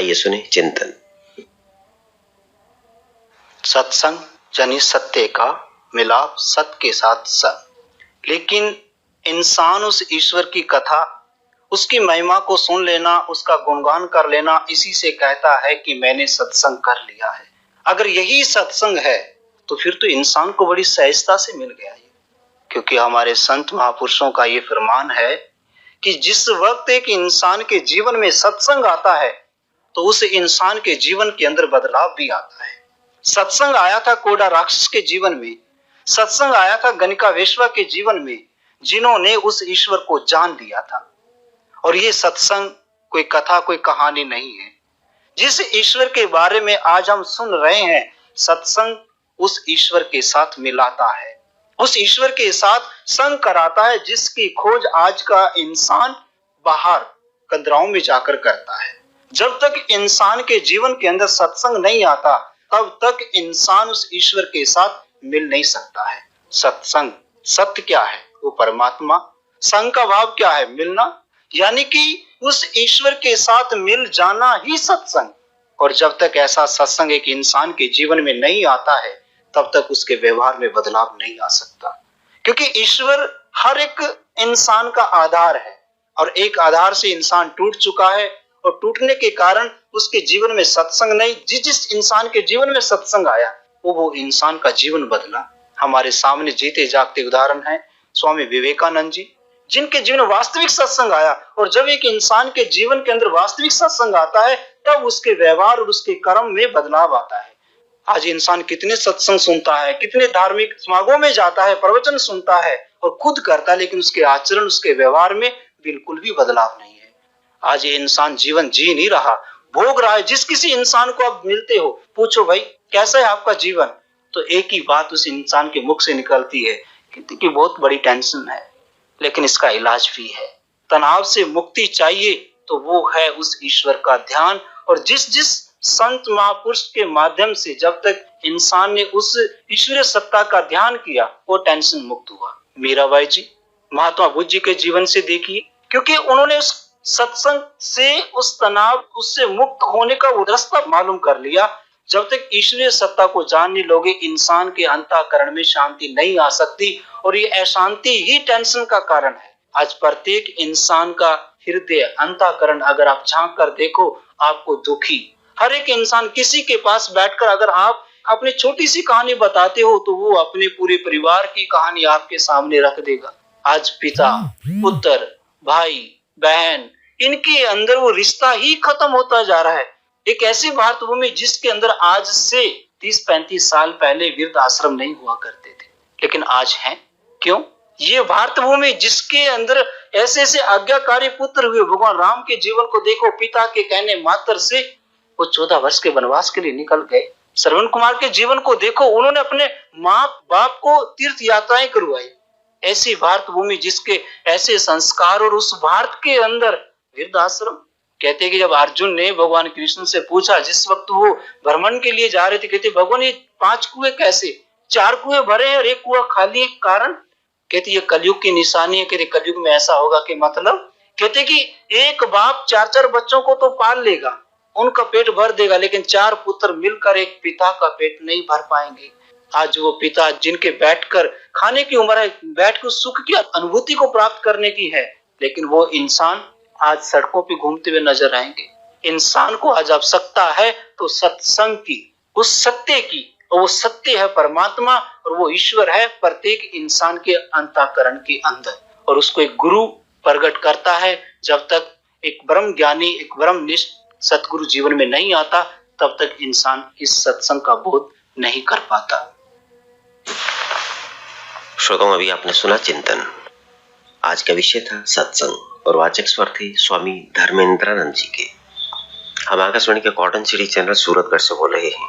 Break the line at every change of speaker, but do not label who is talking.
आइए सुने चिंतन।
सत्संग यानी सत्य का मिलाप, सत्य के साथ सत्य। लेकिन इंसान उस ईश्वर की कथा, उसकी महिमा को सुन लेना, उसका गुणगान कर लेना, इसी से कहता है कि मैंने सत्संग कर लिया है। अगर यही सत्संग है तो फिर तो इंसान को बड़ी सहजता से मिल गया है, क्योंकि हमारे संत महापुरुषों का ये फरमान है कि जिस वक्त एक इंसान के जीवन में सत्संग आता है तो उस इंसान के जीवन के अंदर बदलाव भी आता है। सत्संग आया था कोड़ा राक्षस के जीवन में, सत्संग आया था गणिका वेश्या के जीवन में, जिन्होंने उस ईश्वर को जान लिया था। और ये सत्संग कोई कथा, कोई कहानी नहीं है। जिस ईश्वर के बारे में आज हम सुन रहे हैं, सत्संग उस ईश्वर के साथ मिलाता है, उस ईश्वर के साथ संग कराता है, जिसकी खोज आज का इंसान बाहर कंदराओं में जाकर करता है। जब तक इंसान के जीवन के अंदर सत्संग नहीं आता, तब तक इंसान उस ईश्वर के साथ मिल नहीं सकता है। सत्संग, सत्य क्या है? वो परमात्मा। संग का भाव क्या है? मिलना, यानी कि उस ईश्वर के साथ मिल जाना ही सत्संग। और जब तक ऐसा सत्संग एक इंसान के जीवन में नहीं आता है, तब तक उसके व्यवहार में बदलाव नहीं आ सकता, क्योंकि ईश्वर हर एक इंसान का आधार है। और एक आधार से इंसान टूट चुका है, और टूटने के कारण उसके जीवन में सत्संग नहीं। जिस इंसान के जीवन में सत्संग आया, वो इंसान का जीवन बदला। हमारे सामने जीते जागते उदाहरण है स्वामी विवेकानंद जी, जिनके जीवन में वास्तविक सत्संग आया। और जब एक इंसान के जीवन के अंदर वास्तविक सत्संग आता है, तब उसके व्यवहार और उसके कर्म में बदलाव आता है। आज इंसान कितने सत्संग सुनता है, कितने धार्मिक समागमों में जाता है, प्रवचन सुनता है और खुद करता है, लेकिन उसके आचरण, उसके व्यवहार में बिल्कुल भी बदलाव नहीं है। आज ये इंसान जीवन जी नहीं रहा, भोग रहा है। जिस किसी इंसान को आप मिलते हो, पूछो भाई कैसा है आपका जीवन, तो एक ही बात उस इंसान के मुख से निकलती है कि बहुत बड़ी टेंशन है, लेकिन इसका इलाज भी है। तनाव से मुक्ति चाहिए तो वो है उस ईश्वर का ध्यान। और जिस संत महापुरुष के माध्यम से जब तक इंसान ने उस ईश्वरीय सत्ता का ध्यान किया, वो टेंशन मुक्त हुआ। मीराबाई जी, महात्मा बुद्ध जी के जीवन से देखिए, क्योंकि उन्होंने उस सत्संग से, उस तनाव, उससे मुक्त होने का वो रास्ता मालूम कर लिया। जब तक ईश्वरीय सत्ता को जान नहीं लोगे, इंसान के अंतःकरण में शांति नहीं आ सकती, और ये अशांति ही टेंशन का कारण है। आज प्रत्येक इंसान का हृदय, अंतःकरण अगर आप झांक कर देखो, आपको दुखी हर एक इंसान, किसी के पास बैठकर अगर आप अपनी छोटी सी कहानी बताते हो, तो वो अपने पूरे परिवार की कहानी आपके सामने रख देगा। आज पिता, पुत्र, भाई, बहन, इनके अंदर वो रिश्ता ही खत्म होता जा रहा है। एक ऐसी भारत भूमि जिसके अंदर आज से 30-35 साल पहले वृद्ध आश्रम नहीं हुआ करते थे, लेकिन आज हैं। क्यों? ये भारत भूमि जिसके अंदर ऐसे ऐसे आज्ञाकारी पुत्र हुए। भगवान राम के जीवन को देखो, पिता के कहने मात्र से वो 14 वर्ष के वनवास के लिए निकल गए। श्रवण कुमार के जीवन को देखो, उन्होंने अपने माँ बाप को तीर्थ यात्राएं करवाई। ऐसी भारत भूमि जिसके ऐसे संस्कार, और उस भारत के अंदर वृद्ध आश्रम। कहते कि जब अर्जुन ने भगवान कृष्ण से पूछा, जिस वक्त वो भ्रमण के लिए जा रहे थे, कहते भगवान ये 5 कुएं कैसे? 4 कुएं भरे हैं और 1 कुआं खाली है, कारण? कहते ये कलयुग की निशानी है। कहते कलयुग में ऐसा होगा कि मतलब, कहते कि एक बाप 4-4 बच्चों को तो पाल लेगा, उनका पेट भर देगा, लेकिन 4 पुत्र मिलकर एक पिता का पेट नहीं भर पाएंगे। आज वो पिता जिनके बैठकर खाने की उम्र है, बैठकर सुख की अनुभूति को प्राप्त करने की है, लेकिन वो इंसान आज सड़कों पे घूमते हुए नजर आएंगे। इंसान को आज आवश्यकता है तो सत्संग की, उस सत्य की, और वो सत्य है परमात्मा, और वो ईश्वर है प्रत्येक इंसान के अंतःकरण के अंदर। और उसको एक गुरु प्रकट करता है। जब तक एक ब्रह्म ज्ञानी, एक ब्रह्मनिष्ठ सतगुरु जीवन में नहीं आता, तब तक इंसान इस सत्संग का बोध नहीं कर पाता।
श्रोताओं, अभी आपने सुना चिंतन। आज का विषय था सत्संग, और वाचक स्वर थे स्वामी धर्मेंद्रानंद जी के। हम आकाशवाणी के कॉटन सिटी चैनल सूरतगढ़ से बोल रहे हैं।